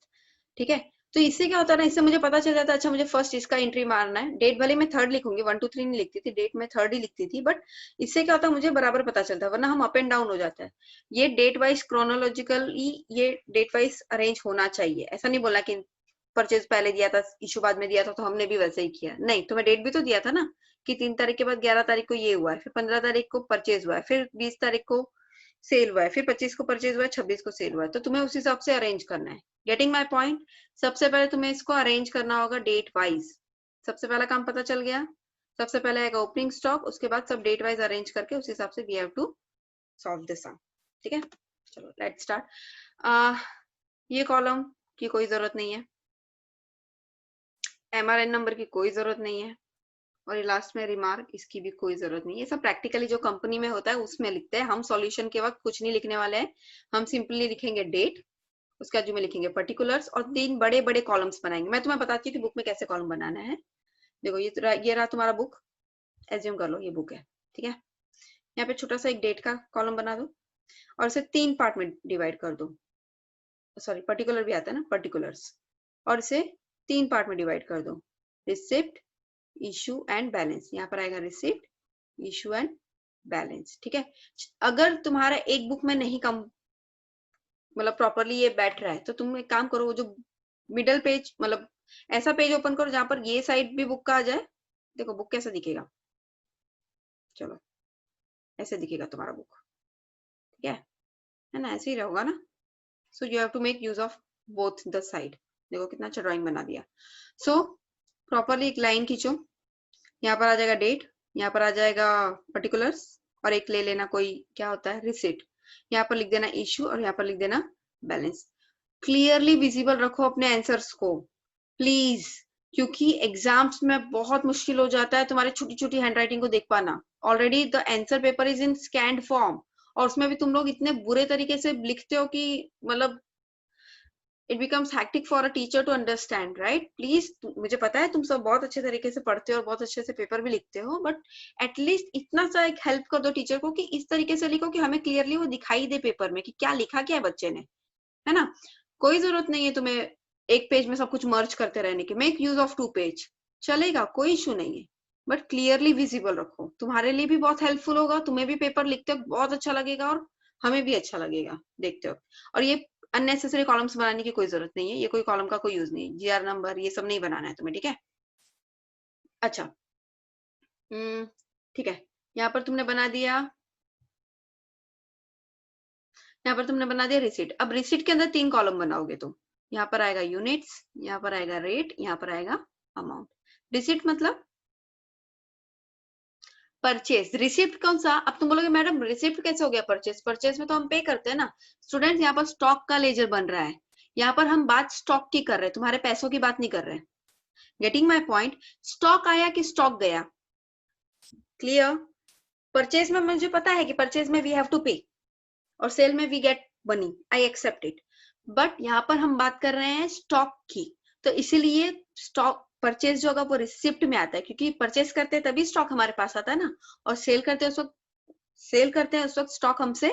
ठीक है, तो इससे क्या होता है ना, इससे मुझे पता चल जाता है अच्छा मुझे फर्स्ट इसका एंट्री मारना है. डेट भले मैं थर्ड लिखूंगी, 1 2 3 नहीं लिखती थी, डेट में थर्ड ही लिखती थी. बट इससे क्या होता है मुझे बराबर पता चलता है, वरना हम अप एंड डाउन हो जाता है. ये डेट वाइज क्रोनोलॉजिकली ये डेट वाइज अरेंज होना चाहिए. ऐसा नहीं बोला कि परचेज पहले दिया था, इशू बाद में दिया था तो हमने भी वैसे ही किया. नहीं, तुम्हें डेट भी तो दिया था ना कि 3 तारीख के बाद 11 तारीख को ये हुआ है, फिर 15 तारीख को परचेज हुआ है, फिर 20 तारीख को सेल हुआ है, फिर 25 को परचेज हुआ है, 26 को सेल हुआ है. तो तुम्हें उस हिसाब से अरेंज करना है. Getting my point. सबसे पहले तुम्हें इसको अरेंज करना होगा डेट वाइज. सबसे पहला काम पता चल गया. सबसे पहले आएगा ओपनिंग स्टॉक, उसके बाद सब डेट वाइज अरेंज करके उस हिसाब से we have to solve this sum. ठीक है, चलो लेट्स स्टार्ट. ये कॉलम की कोई जरूरत नहीं है, MRN नंबर की कोई जरूरत नहीं है, और ये लास्ट में रिमार्क, इसकी भी कोई जरूरत नहीं है. ये सब प्रैक्टिकली जो कंपनी में होता है उसमें लिखते हैं. हम सॉल्यूशन के वक्त कुछ नहीं लिखने वाले हैं. हम सिंपली लिखेंगे डेट, उसके बाद जो में लिखेंगे पर्टिकुलर्स, और 3 बड़े बड़े कॉलम्स बनाएंगे. मैं तुम्हें बताती हूँ कि बुक में कैसे कॉलम बनाना है. देखो ये रहा तुम्हारा बुक. एज्यूम कर लो ये बुक है. ठीक है, यहाँ पे छोटा सा एक डेट का कॉलम बना दो और इसे 3 पार्ट में डिवाइड कर दो. सॉरी, पर्टिकुलर भी आता है ना, पर्टिकुलर्स. और इसे 3 पार्ट में डिवाइड कर दो. Receipt, issue and balance. यहाँ पर आएगा रिसिप्ट, इशू एंड बैलेंस. ठीक है, अगर तुम्हारा एक बुक में नहीं कम मतलब प्रॉपरली ये बैठ रहा है तो तुम एक काम करो, वो जो मिडल पेज, मतलब ऐसा पेज ओपन करो जहां पर ये साइड भी बुक का आ जाए. देखो बुक कैसा दिखेगा, चलो ऐसे दिखेगा तुम्हारा बुक. ठीक है ना, ऐसे ही रहेगा ना. So you have to make use of both the side. देखो कितना अच्छा ड्राइंग बना दिया. सो प्रॉपरली एक लाइन खींचो. यहाँ पर आ जाएगा डेट, यहाँ पर आ जाएगा पर्टिकुलर्स, और एक ले लेना कोई क्या होता है रिसिप्ट. यहाँ पर लिख देना इशू और यहाँ पर लिख देना बैलेंस. क्लियरली विजिबल रखो अपने आंसर्स को प्लीज, क्योंकि एग्जाम्स में बहुत मुश्किल हो जाता है तुम्हारे छोटी छोटी हैंडराइटिंग को देख पाना. Already the answer paper is in scanned form, और उसमें भी तुम लोग इतने बुरे तरीके से लिखते हो कि मतलब it becomes hectic for a teacher to understand, right? Please, मुझे पता है तुम सब बहुत अच्छे तरीके से पढ़ते हो और बहुत अच्छे से पेपर भी लिखते हो, बट एटलीस्ट इतना सा एक हेल्प कर दो टीचर को कि इस तरीके से लिखो कि हमें क्लियरली वो दिखाई दे पेपर में कि क्या लिखा क्या है बच्चे ने, है ना. कोई जरूरत नहीं है तुम्हें एक पेज में सब कुछ मर्ज करते रहने की. मेक यूज ऑफ 2 पेज, चलेगा, कोई इशू नहीं है, बट क्लियरली विजिबल रखो. तुम्हारे लिए भी बहुत हेल्पफुल होगा, तुम्हें भी पेपर लिखते हो बहुत अच्छा लगेगा और हमें भी अच्छा लगेगा देखते हो. और ये अननेसेसरी कॉलम्स बनाने की कोई जरूरत नहीं है, ये कोई कॉलम का कोई यूज नहीं है, जीआर नंबर ये सब नहीं बनाना है तुम्हें, ठीक है। अच्छा ठीक है, यहाँ पर तुमने बना दिया, यहाँ पर तुमने बना दिया रिसीट। अब रिसीट के अंदर 3 कॉलम बनाओगे तुम, यहाँ पर आएगा यूनिट्स, यहाँ पर आएगा रेट, यहाँ पर आएगा अमाउंट। रिसीट मतलब परचेज, रिसिप्ट कौन सा? अब तुम बोलोगे मैडम रिसिप्ट कैसे हो गया परचेज? परचेज में तो हम पे करते हैं ना। स्टूडेंट्स यहाँ पर स्टॉक का लेजर बन रहा है, यहाँ पर हम बात स्टॉक की कर रहे हैं, तुम्हारे पैसों की बात नहीं कर रहे हैं। Getting my point? स्टॉक आया कि स्टॉक गया? क्लियर? परचेज में मुझे पता है कि परचेज में वी हैव टू पे और सेल में we get money, I except it, but यहाँ पर हम बात कर रहे हैं स्टॉक की, तो इसीलिए स्टॉक परचेज जो होगा वो रिसिप्ट में आता है, क्योंकि परचेज करते हैं तभी स्टॉक हमारे पास आता है ना, और सेल करते हैं उस वक्त स्टॉक हमसे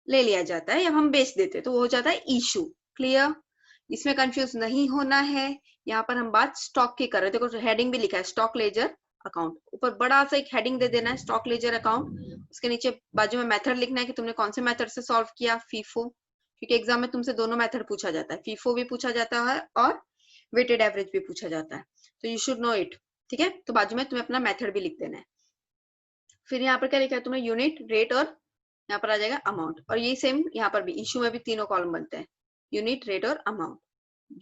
ले लिया जाता है या हम बेच देते हैं, तो वो हो जाता है इशू। क्लियर? इसमें कंफ्यूज नहीं होना है, यहाँ पर हम बात स्टॉक की कर रहे थे। देखो हेडिंग भी लिखा है स्टॉक लेजर अकाउंट, ऊपर बड़ा सा एक हेडिंग दे देना है स्टॉक लेजर अकाउंट, उसके नीचे बाजू में मेथड लिखना है कि तुमने कौन से मेथड से सॉल्व किया, फीफो, क्योंकि एग्जाम में तुमसे दोनों मेथड पूछा जाता है, फीफो भी पूछा जाता है और वेटेड एवरेज भी पूछा जाता है, तो यू शुड नो इट, ठीक है। तो बाजू में तुम्हें अपना मेथड भी लिख देना है। फिर यहाँ पर क्या लिखा है तुमने? यूनिट, रेट और यहाँ पर आ जाएगा अमाउंट, और ये सेम यहाँ पर भी इशू में भी तीनों कॉलम बनते हैं, यूनिट, रेट और अमाउंट,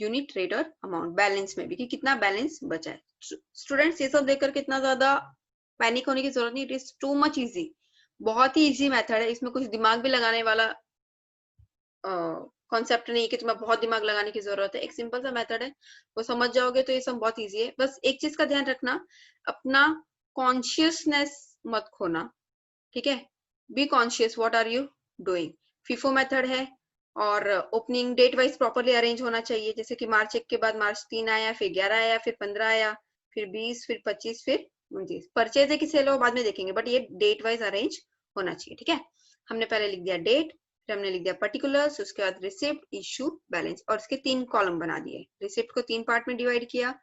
यूनिट, रेट और अमाउंट। बैलेंस में भी कि कितना बैलेंस बचा है। स्टूडेंट्स ये सब देखकर कितना ज्यादा पैनिक होने की जरूरत नहीं, it is too much easy, बहुत ही इजी मेथड है, इसमें कुछ दिमाग भी लगाने वाला कॉन्सेप्ट नहीं है कि तुम्हें बहुत दिमाग लगाने की जरूरत है, एक सिंपल सा मेथड है, वो समझ जाओगे तो ये सब बहुत इजी है। बस एक चीज का ध्यान रखना, अपना कॉन्शियसनेस मत खोना, ठीक है। Be conscious what are you doing. FIFO method है और opening date wise properly arrange होना चाहिए, जैसे कि मार्च 1 के बाद मार्च 3 आया, फिर 11 आया, फिर 15 आया, फिर 20, फिर 25, फिर 29। परचेज है कि सेल हो बाद में देखेंगे, बट ये डेट वाइज अरेंज होना चाहिए, ठीक है। हमने पहले लिख दिया डेट, फिर हमने लिख दिया पर्टिकुलर्स, उसके बाद रिसिप्ट, इशू, बैलेंस, और इसके 3 कॉलम बना दिए। रिसिप्ट को 3 पार्ट में डिवाइड किया,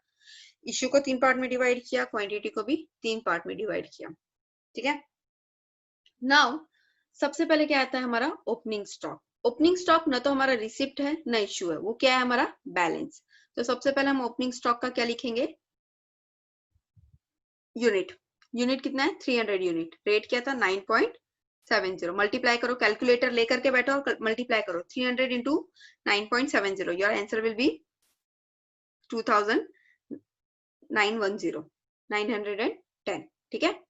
इशू को 3 पार्ट में डिवाइड किया, क्वांटिटी को भी 3 पार्ट में डिवाइड किया, ठीक है। नाउ सबसे पहले क्या आता है हमारा? Opening stock. ओपनिंग स्टॉक न तो हमारा रिसिप्ट है न इशू है, वो क्या है? हमारा बैलेंस। तो सबसे पहले हम ओपनिंग स्टॉक का क्या लिखेंगे? यूनिट। यूनिट कितना है? 300 यूनिट। रेट क्या था? 9.70। मल्टीप्लाई करो, कैलकुलेटर लेकर के बैठो और मल्टीप्लाई करो 300 into 9.70, your answer will B 910, ठीक है।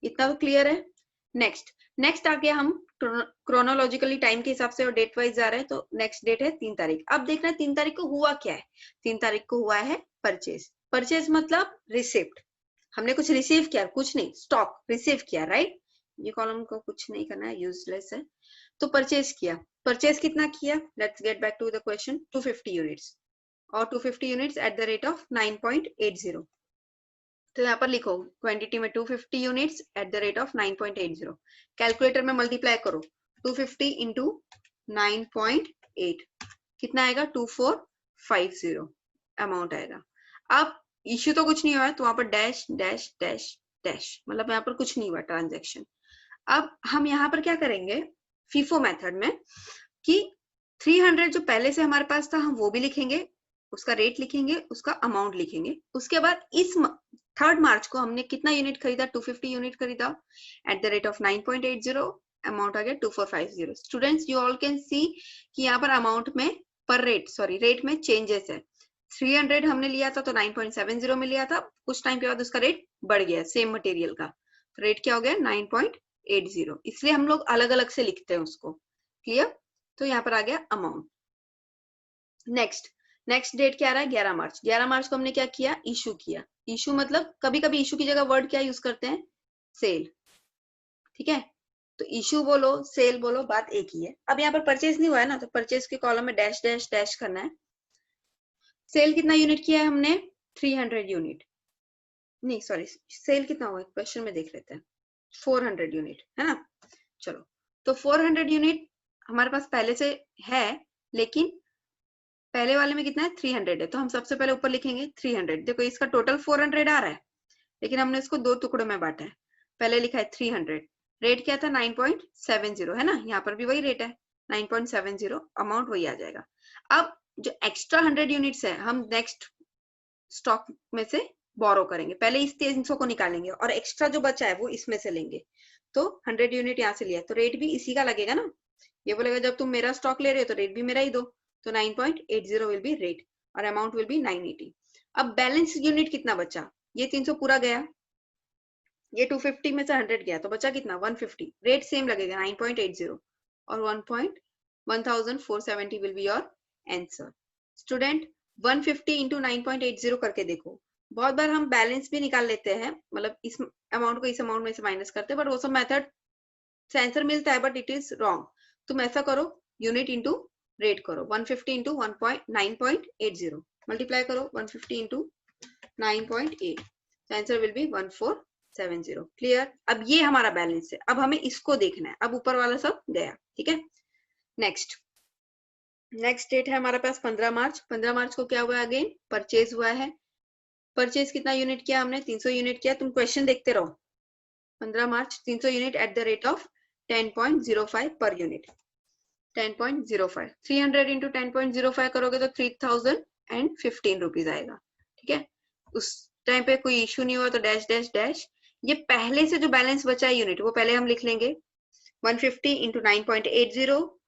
इतना तो क्लियर है। नेक्स्ट आ गया, हम क्रोनोलॉजिकली टाइम के हिसाब से और डेट वाइज जा रहे हैं, तो नेक्स्ट डेट है 3 तारीख। अब देखना है 3 तारीख को हुआ क्या है। 3 तारीख को हुआ है परचेज। परचेज मतलब रिसिप्ट, हमने कुछ रिसीव किया, कुछ नहीं, स्टॉक रिसीव किया, राइट। ये कॉलम को कुछ नहीं करना है, यूजलेस है। तो परचेज किया, परचेज कितना किया? Let's get back to the question. 250 units, और 250 units at the rate of 9.80। तो यहाँ पर लिखो क्वांटिटी में 250 units at the rate of 9.80। Calculator में मल्टीप्लाई करो 250 इंटू 9.8, कितना आएगा? 2450 अमाउंट आएगा। अब इश्यू तो कुछ नहीं हुआ है, तो वहां पर डैश डैश डैश डैश, मतलब यहाँ पर कुछ नहीं हुआ ट्रांजेक्शन। अब हम यहाँ पर क्या करेंगे फीफो मेथड में कि 300 जो पहले से हमारे पास था हम वो भी लिखेंगे, उसका रेट लिखेंगे, उसका अमाउंट लिखेंगे। उसके बाद इस 3 मार्च को हमने कितना यूनिट खरीदा? 250 यूनिट खरीदा at the rate of 9.80, amount आ गया 2450। Students you all can see कि यहाँ पर अमाउंट में रेट में चेंजेस है। 300 हमने लिया था तो 9.70 में लिया था, कुछ टाइम के बाद उसका रेट बढ़ गया सेम मटेरियल का, तो रेट क्या हो गया? 9.80। इसलिए हम लोग अलग अलग से लिखते हैं उसको, क्लियर। तो यहाँ पर आ गया अमाउंट। नेक्स्ट डेट क्या आ रहा है? 11 मार्च। 11 मार्च को हमने क्या किया? इशू किया। इशू मतलब कभी कभी इशू की जगह वर्ड क्या यूज करते हैं? सेल, ठीक है। तो इशू बोलो सेल बोलो, बात एक ही है। अब यहाँ पर परचेज नहीं हुआ है ना, तो परचेज के कॉलम में डैश डैश डैश करना है। सेल कितना यूनिट किया है हमने? 300 यूनिट, नहीं सॉरी, सेल कितना हुआ क्वेश्चन में देख लेते हैं। 400 यूनिट है ना। चलो, तो 400 यूनिट हमारे पास पहले से है, लेकिन पहले वाले में कितना है? 300 है, तो हम सबसे पहले ऊपर लिखेंगे 300। देखो इसका टोटल 400 आ रहा है, लेकिन हमने इसको 2 टुकड़ों में बांटा है। पहले लिखा है 300, रेट क्या था? 9.70 है ना, यहाँ पर भी वही रेट है 9.70 अमाउंट वही आ जाएगा। अब जो एक्स्ट्रा 100 यूनिट्स है हम नेक्स्ट स्टॉक में से बोरो करेंगे, पहले इस 300 को निकालेंगे और एक्स्ट्रा जो बचा है वो इसमें से लेंगे। तो 100 यूनिट यहाँ से लिया तो रेट भी इसी का लगेगा ना, ये बोलेगा जब तुम मेरा स्टॉक ले रहे हो तो रेट भी मेरा ही दो, तो 9.80 विल बी रेट और अमाउंट विल बी 980। अब बैलेंस यूनिट कितना बचा, ये 300 पूरा गया, ये 250 में से 100 गया तो बचा कितना 150, रेट सेम लगेगा 9.80 और 1470 will be your answer. Student 150 into 9.80 करके देखो, बहुत बार हम बैलेंस भी निकाल लेते हैं, मतलब इस अमाउंट को इस अमाउंट में से माइनस करते हैं, बट वो सब मेथड से आंसर मिलता है बट इट इज रॉन्ग। तुम ऐसा करो यूनिट इंटू रेट करो, 150 इंटू 9.80 मल्टीप्लाई करो 150 into 9.8, answer will B 1470। Clear. अब ये हमारा बैलेंस है, अब हमें इसको देखना है, अब ऊपर वाला सब गया, ठीक है। नेक्स्ट डेट है हमारे पास 15 मार्च। 15 मार्च को क्या हुआ है, अगेन परचेज हुआ है। परचेज कितना यूनिट किया हमने, 300 यूनिट किया। तुम क्वेश्चन देखते रहो। 15 मार्च 300 unit eight the rate of 10.05 per unit, 10.05, 300 into 10.05 करोगे तो 3015 रुपीज आएगा, ठीक है। उस टाइम पे कोई इश्यू नहीं हुआ तो डैश डैश डैश, ये पहले से जो बैलेंस बचा है यूनिट वो पहले हम लिख लेंगे। 150 इंटू 9.80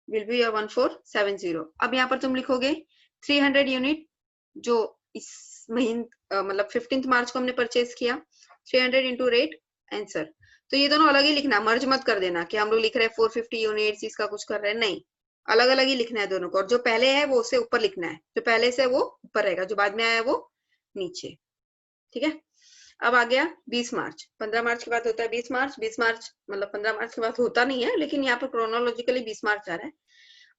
विल बी योर 1470। अब यहाँ पर तुम लिखोगे 300 यूनिट जो इस महीने मतलब 15 मार्च को हमने परचेज किया, 300 इंटू रेट आंसर। तो ये दोनों अलग ही लिखना, मर्ज मत कर देना कि हम लोग लिख रहे हैं 450 यूनिट्स इसका कुछ कर रहे हैं, नहीं, अलग अलग ही लिखना है दोनों को, और जो पहले है वो उससे ऊपर लिखना है, जो पहले से वो ऊपर रहेगा, जो बाद में आया वो नीचे, ठीक है। अब आ गया 20 मार्च। 15 मार्च के बाद होता है 20 मार्च, 20 मार्च मतलब 15 मार्च के बाद होता नहीं है, लेकिन यहाँ पर क्रोनोलॉजिकली 20 मार्च आ रहा है।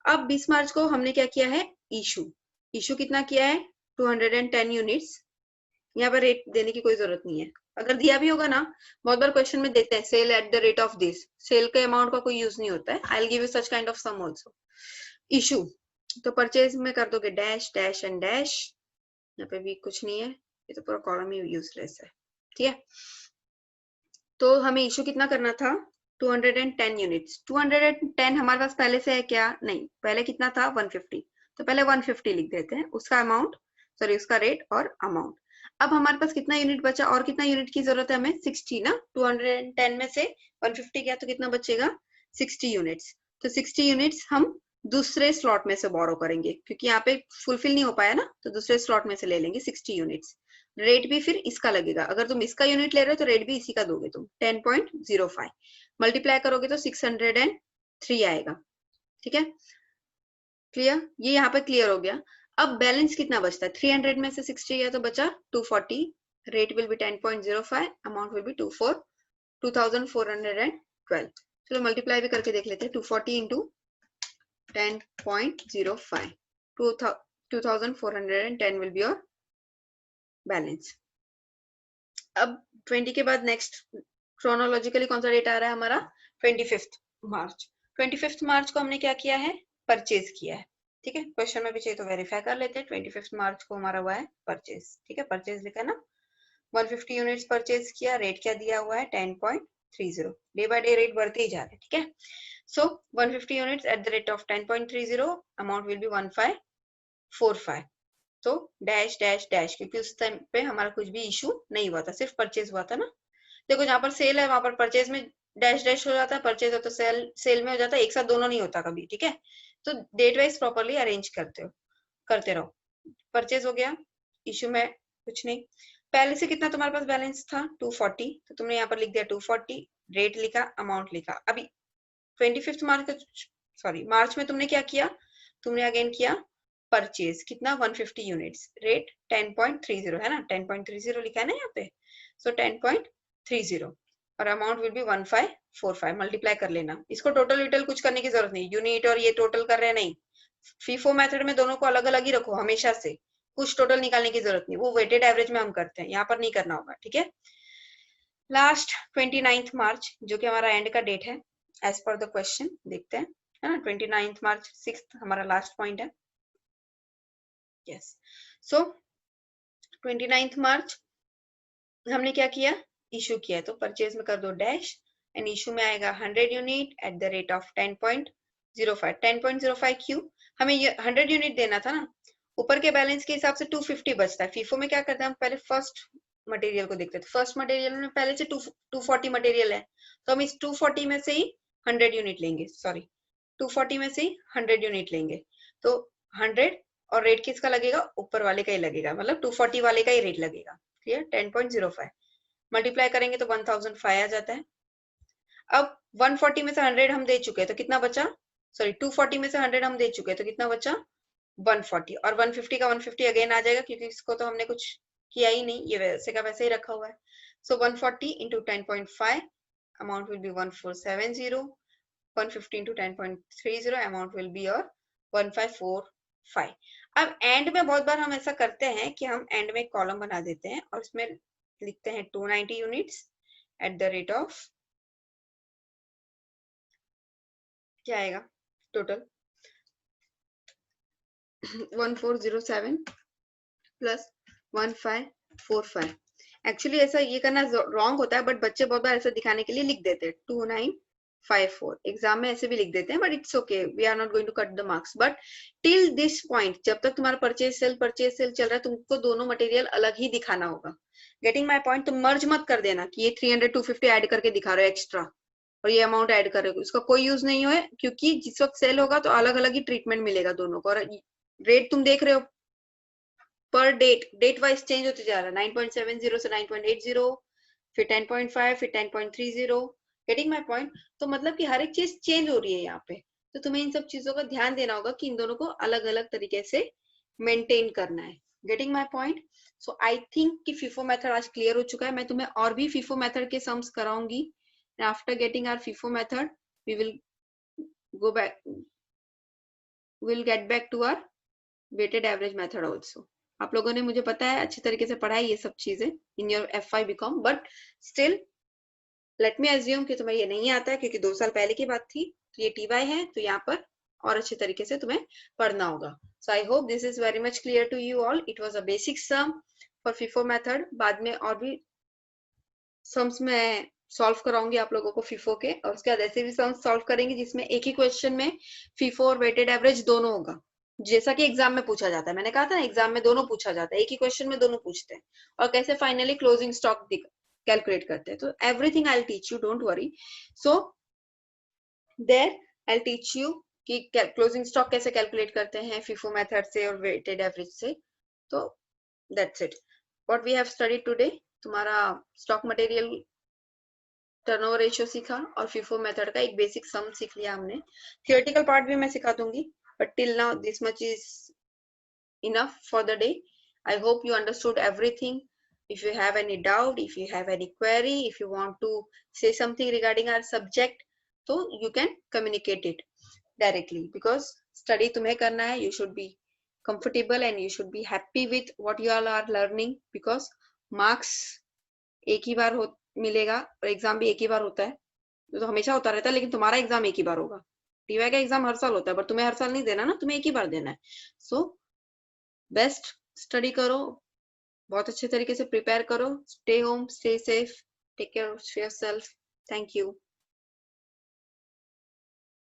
अब 20 मार्च को हमने क्या किया है, इशू कितना किया है 210 यूनिट्स। यहाँ पर रेट देने की कोई जरूरत नहीं है, अगर दिया भी होगा ना, बहुत बार क्वेश्चन में देते हैं sale at the rate of this, sale के अमाउंट का कोई यूज नहीं होता है। I will give you such kind of sum also. Issue तो परचेज में कर दोगे डैश डैश एंड डैश, यहाँ पे भी कुछ नहीं है, ये तो पूरा कॉलम ही यूजलेस है, ठीक है। तो हमें इशू कितना करना था 210 यूनिट्स। 210 हमारे पास पहले से है क्या, नहीं, पहले कितना था 150, तो पहले 150 लिख देते हैं, उसका अमाउंट सॉरी उसका रेट और अमाउंट। अब हमारे पास कितना यूनिट बचा, और कितना यूनिट की जरूरत है हमें 60 ना, 210 में से 150 गया तो कितना बचेगा 60 यूनिट्स। तो 60 यूनिट्स हम दूसरे स्लॉट में से बोरो करेंगे, क्योंकि यहाँ पे फुलफिल नहीं हो पाया ना, तो दूसरे स्लॉट में से ले लेंगे 60 यूनिट्स। रेट भी फिर इसका लगेगा, अगर तुम इसका यूनिट ले रहे हो तो रेट भी इसी का दोगे तुम, 10.05 मल्टीप्लाई करोगे तो 603 आएगा, ठीक है। क्लियर, ये यहाँ पे क्लियर हो गया। अब बैलेंस कितना बचता है, 300 में से 60 गया तो बचा 240, rate will be 10.05, amount will be 2412। चलो मल्टीप्लाई भी करके देख लेते हैं, 240 into 10.05, 2410 will be your balance. अब 20 के बाद नेक्स्ट क्रोनोलॉजिकली कौन सा डेट आ रहा है हमारा 25 मार्च। 25 मार्च को हमने क्या किया है, परचेज किया है, ठीक है। क्वेश्चन में भी चाहिए तो वेरीफाई कर लेते हैं। 25 मार्च को हमारा हुआ है परचेज, ठीक है, परचेज लिखा ना, 150 यूनिट्स परचेज किया, रेट क्या दिया हुआ है 10.30, डे बाय डे रेट बढ़ते ही जा रहे हैं, ठीक है। सो 150 units at the rate of 10.30, amount will be 1545। तो डैश डैश डैश, क्योंकि उस टाइम पे हमारा कुछ भी इशू नहीं हुआ था, सिर्फ परचेज हुआ था ना। देखो जहां पर सेल है वहां पर परचेज में डैश डैश हो जाता है, परचेज हो तो सेल में हो जाता है, एक साथ दोनों नहीं होता कभी, ठीक है। तो डेट वाइज प्रॉपरली अरेंज करते रहो। परचेज हो गया, इशू में कुछ नहीं। पहले से कितना तुम्हारे पास बैलेंस था 240, तो तुमने यहाँ पर लिख दिया 240, रेट लिखा, अमाउंट लिखा। अभी 25 मार्च में तुमने क्या किया, तुमने अगेन किया परचेज, कितना 150 यूनिट्स, रेट 10.30 है ना, 10.30 लिखा है ना यहाँ पे, सो 10.30 और अमाउंट विल बी 1545, मल्टीप्लाई कर लेना। इसको टोटल विटल कुछ करने की जरूरत नहीं, यूनिट और ये टोटल कर रहे हैं नहीं, फीफो मेथड में दोनों को अलग अलग ही रखो हमेशा से, कुछ टोटल निकालने की जरूरत नहीं, वो वेटेड एवरेज में हम करते हैं, यहाँ पर नहीं करना होगा, ठीक है। लास्ट 29 मार्च जो कि हमारा एंड का डेट है एज पर द क्वेश्चन, देखते हैं, है ना, 29 मार्च 6th हमारा लास्ट पॉइंट है। यस, सो 29 मार्च हमने क्या किया, इशू किया, तो परचेज में कर दो डैश एंड इशू में आएगा 100 unit eight the rate of 10.05, 10.05 10.05 क्यों? हमें ये 100 यूनिट देना था ना, ऊपर के बैलेंस के हिसाब से 250 बचता है। फीफो में क्या करते हैं हम पहले फर्स्ट मटेरियल को देखते थे। फर्स्ट मटेरियल में पहले से 240 मटेरियल है, तो हम इस 240 में से ही 100 यूनिट लेंगे, सॉरी 240 में से ही 100 यूनिट लेंगे। तो 100 और रेट किसका लगेगा? ऊपर वाले का ही लगेगा, मतलब 240 वाले का ही रेट लगेगा। क्लियर? 10.05 मल्टीप्लाई करेंगे तो 1005 आ जाता है। अब 140 में से 100 हम दे चुके हैं तो कितना बचा? सॉरी 240 में से 100 हम दे चुके हैं तो कितना बचा? 140। और 150 का 150 अगेन आ जाएगा क्योंकि इसको तो हमने कुछ किया ही नहीं, ये वैसे का वैसे ही रखा हुआ है। सो 140 into 10.5 amount will be 1470, 150 into 10.30 amount will be your 1545। अब एंड में बहुत बार हम ऐसा करते हैं कि हम एंड में एक कॉलम बना देते हैं और उसमें लिखते हैं 290 units at the rate of, क्या आएगा टोटल 1407 प्लस 1545। एक्चुअली ऐसा ये करना रॉन्ग होता है, बट बच्चे बहुत बार ऐसा दिखाने के लिए लिख देते हैं 2954। एग्जाम में ऐसे भी लिख देते हैं, but it's okay, we are not going to cut the marks. But till this point, जब तक तुम्हारा परचेज सेल चल रहा है, तुमको दोनों मटेरियल अलग ही दिखाना होगा। Getting my point? तुम मर्ज मत कर देना कि ये 300 250 ऐड करके दिखा रहे हो एक्स्ट्रा और ये अमाउंट ऐड कर रहे हो, इसका कोई यूज नहीं है, क्योंकि जिस वक्त सेल होगा तो अलग अलग ही ट्रीटमेंट मिलेगा दोनों को। और रेट तुम देख रहे हो पर डेट वाइज चेंज होते जा रहा है, 9.70 से 9.80, फिर 10.5, फिर 10.30। Getting my point? तो मतलब कि हर एक चीज चेंज हो रही है यहाँ पे, तो तुम्हें इन सब चीजों का ध्यान देना होगा कि इन दोनों को अलग अलग तरीके से मेंटेन करना है। Getting my point? So I think कि फीफो मेथड आज क्लियर हो चुका है। मैं तुम्हें और भी फीफो मेथड के सम्स कराऊंगी। After getting our FIFO method we will go back, we'll get back to our weighted average method also. आप लोगों ने, मुझे पता है, अच्छी तरीके से पढ़ा है ये सब चीजें in your F5 BCom, but still let me assume कि तुम्हें ये नहीं आता है क्योंकि 2 साल पहले की बात थी। तो ये TY है, तो यहाँ पर और अच्छे तरीके से तुम्हें पढ़ना होगा। So I hope this is very much clear to you all. It was a basic sum for FIFO method. बाद में और भी सम्स में सॉल्व कराऊंगी आप लोगों को FIFO के, और उसके बाद ऐसे भी सम्स सॉल्व करेंगे जिसमें एक ही क्वेश्चन में FIFO और वेटेड एवरेज दोनों होगा, जैसा कि एग्जाम में पूछा जाता है। मैंने कहा था ना एग्जाम में दोनों पूछा जाता है, एक ही क्वेश्चन में दोनों पूछते हैं। और कैसे फाइनली क्लोजिंग स्टॉक कैलकुलेट करते हैं। तो everything I will teach you, don't worry. So there I will teach you कि क्लोजिंग स्टॉक कैसे कैलकुलेट करते हैं FIFO मेथड से और वेटेड एवरेज से। तो that's it what we have studied today. तुम्हारा स्टॉक मटेरियल टर्नओवर रेशियो सीखा और FIFO मेथड का एक बेसिक सम सीख लिया हमने। थियोरेटिकल पार्ट भी मैं सिखा दूंगी, but till now this much is enough for the day. I hope you understood everything. If you have any doubt, if you have any query, if you want to say something regarding our subject, so you can communicate it directly, because study तुम्हें करना है. You should be comfortable and you should be happy with what you all are learning, because marks एक ही बार मिलेगा और एग्जाम भी एक ही बार होता है, तो हमेशा होता रहता है, लेकिन तुम्हारा एग्जाम एक ही बार होगा। TY का एग्जाम हर साल होता है, पर तुम्हें हर साल नहीं देना ना, तुम्हें एक ही बार देना है। सो बेस्ट स्टडी करो, बहुत अच्छे तरीके से प्रिपेयर करो। Stay home, stay safe, take care of yourself. Thank you.